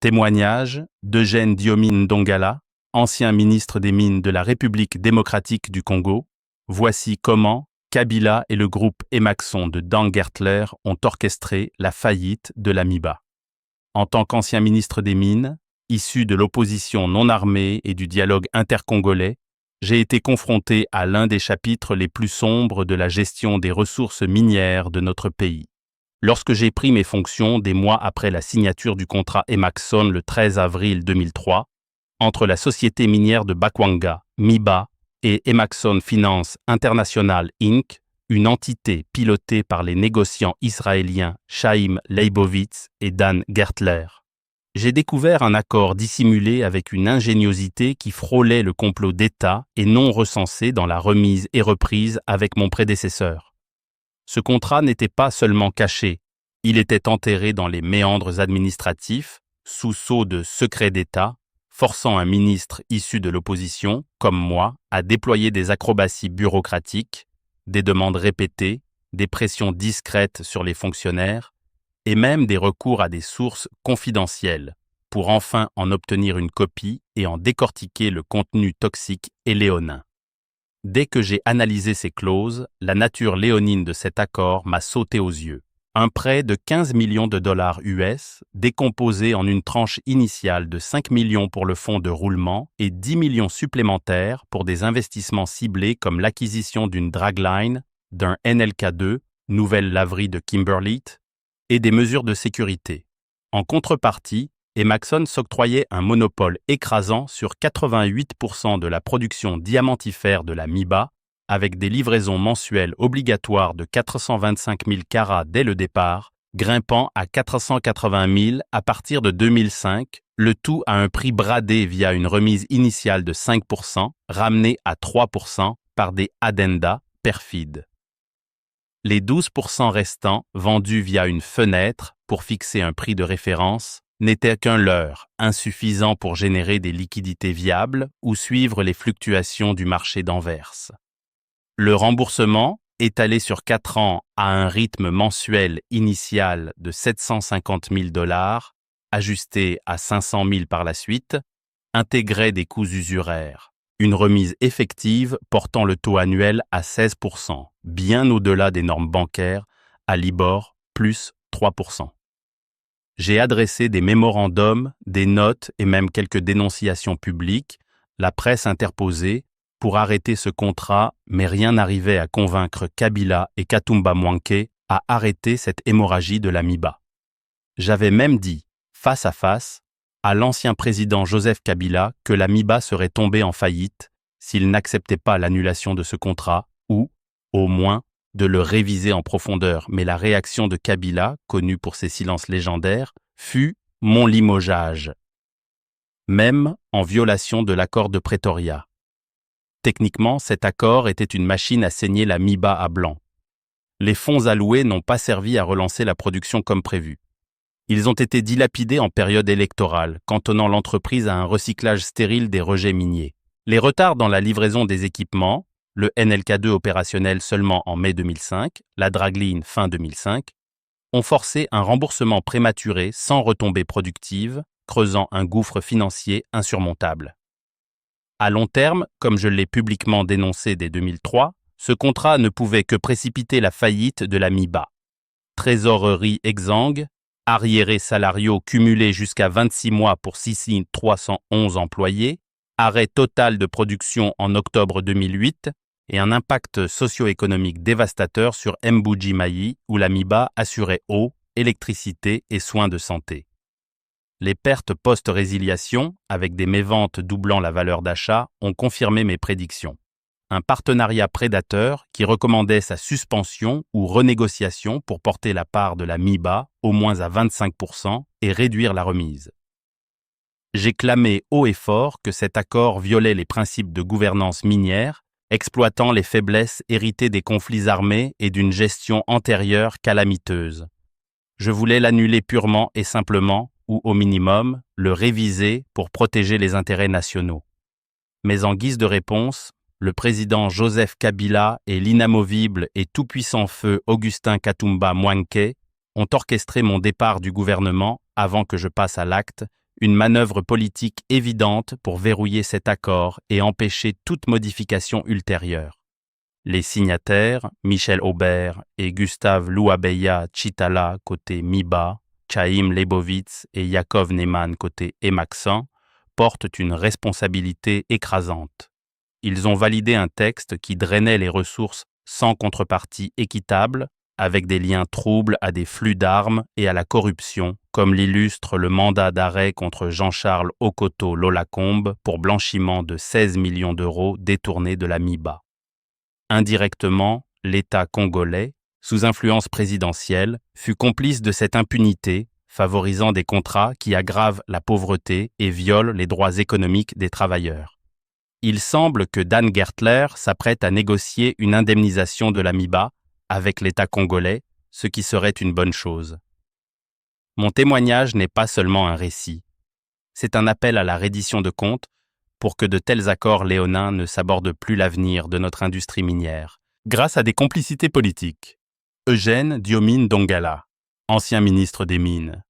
Témoignage d'Eugène Diomine Ndongala, ancien ministre des Mines de la République démocratique du Congo. Voici comment Kabila et le groupe Emaxon de Dan Gertler ont orchestré la faillite de la MIBA. En tant qu'ancien ministre des Mines, issu de l'opposition non armée et du dialogue intercongolais, j'ai été confronté à l'un des chapitres les plus sombres de la gestion des ressources minières de notre pays. Lorsque j'ai pris mes fonctions des mois après la signature du contrat Emaxon le 13 avril 2003, entre la société minière de Bakwanga, MIBA, et Emaxon Finance International Inc., une entité pilotée par les négociants israéliens Chaim Leibovitz et Dan Gertler. J'ai découvert un accord dissimulé avec une ingéniosité qui frôlait le complot d'État et non recensé dans la remise et reprise avec mon prédécesseur. Ce contrat n'était pas seulement caché, il était enterré dans les méandres administratifs, sous sceau de secret d'État, forçant un ministre issu de l'opposition, comme moi, à déployer des acrobaties bureaucratiques, des demandes répétées, des pressions discrètes sur les fonctionnaires, et même des recours à des sources confidentielles, pour enfin en obtenir une copie et en décortiquer le contenu toxique et léonin. Dès que j'ai analysé ces clauses, la nature léonine de cet accord m'a sauté aux yeux. Un prêt de 15 millions de dollars US, décomposé en une tranche initiale de 5 millions pour le fonds de roulement et 10 millions supplémentaires pour des investissements ciblés comme l'acquisition d'une dragline, d'un NLK2, nouvelle laverie de Kimberlite, et des mesures de sécurité. En contrepartie, Emaxon s'octroyait un monopole écrasant sur 88% de la production diamantifère de la MIBA, avec des livraisons mensuelles obligatoires de 425 000 carats dès le départ, grimpant à 480 000 à partir de 2005, le tout à un prix bradé via une remise initiale de 5%, ramenée à 3% par des addendas perfides. Les 12% restants, vendus via une fenêtre pour fixer un prix de référence, n'était qu'un leurre, insuffisant pour générer des liquidités viables ou suivre les fluctuations du marché d'Anvers. Le remboursement, étalé sur 4 ans à un rythme mensuel initial de 750 000 $, ajusté à 500 000 par la suite, intégrait des coûts usuraires, une remise effective portant le taux annuel à 16%, bien au-delà des normes bancaires, à Libor plus 3%. J'ai adressé des mémorandums, des notes et même quelques dénonciations publiques, la presse interposée, pour arrêter ce contrat, mais rien n'arrivait à convaincre Kabila et Katumba Mwanke à arrêter cette hémorragie de la MIBA. J'avais même dit, face à face, à l'ancien président Joseph Kabila que la MIBA serait tombée en faillite s'il n'acceptait pas l'annulation de ce contrat ou, au moins, de le réviser en profondeur, mais la réaction de Kabila, connue pour ses silences légendaires, fut mon limogeage, même en violation de l'accord de Pretoria. Techniquement, cet accord était une machine à saigner la MIBA à blanc. Les fonds alloués n'ont pas servi à relancer la production comme prévu. Ils ont été dilapidés en période électorale, cantonnant l'entreprise à un recyclage stérile des rejets miniers. Les retards dans la livraison des équipements, le NLK2 opérationnel seulement en mai 2005, la dragline fin 2005, ont forcé un remboursement prématuré sans retombées productives, creusant un gouffre financier insurmontable. À long terme, comme je l'ai publiquement dénoncé dès 2003, ce contrat ne pouvait que précipiter la faillite de la MIBA. Trésorerie exsangue, arriérés salariaux cumulés jusqu'à 26 mois pour 6311 employés, arrêt total de production en octobre 2008 et un impact socio-économique dévastateur sur Mbuji-Mayi où la MIBA assurait eau, électricité et soins de santé. Les pertes post-résiliation, avec des méventes doublant la valeur d'achat, ont confirmé mes prédictions. Un partenariat prédateur qui recommandait sa suspension ou renégociation pour porter la part de la MIBA au moins à 25% et réduire la remise. J'ai clamé haut et fort que cet accord violait les principes de gouvernance minière, exploitant les faiblesses héritées des conflits armés et d'une gestion antérieure calamiteuse. Je voulais l'annuler purement et simplement, ou au minimum, le réviser pour protéger les intérêts nationaux. Mais en guise de réponse, le président Joseph Kabila et l'inamovible et tout-puissant feu Augustin Katumba Mwanke ont orchestré mon départ du gouvernement avant que je passe à l'acte une manœuvre politique évidente pour verrouiller cet accord et empêcher toute modification ultérieure. Les signataires, Michel Aubert et Gustave Louabeya Chitala côté MIBA, Chaim Leibovitz et Yaakov Neyman côté Emaxan, portent une responsabilité écrasante. Ils ont validé un texte qui drainait les ressources sans contrepartie équitable, avec des liens troubles à des flux d'armes et à la corruption, comme l'illustre le mandat d'arrêt contre Jean-Charles Okoto Lolacombe pour blanchiment de 16 millions d'euros détournés de la MIBA. Indirectement, l'État congolais, sous influence présidentielle, fut complice de cette impunité, favorisant des contrats qui aggravent la pauvreté et violent les droits économiques des travailleurs. Il semble que Dan Gertler s'apprête à négocier une indemnisation de la MIBA avec l'État congolais, ce qui serait une bonne chose. Mon témoignage n'est pas seulement un récit. C'est un appel à la reddition de comptes pour que de tels accords léonins ne sabordent plus l'avenir de notre industrie minière, grâce à des complicités politiques. Eugène Diomine Dongala, ancien ministre des Mines.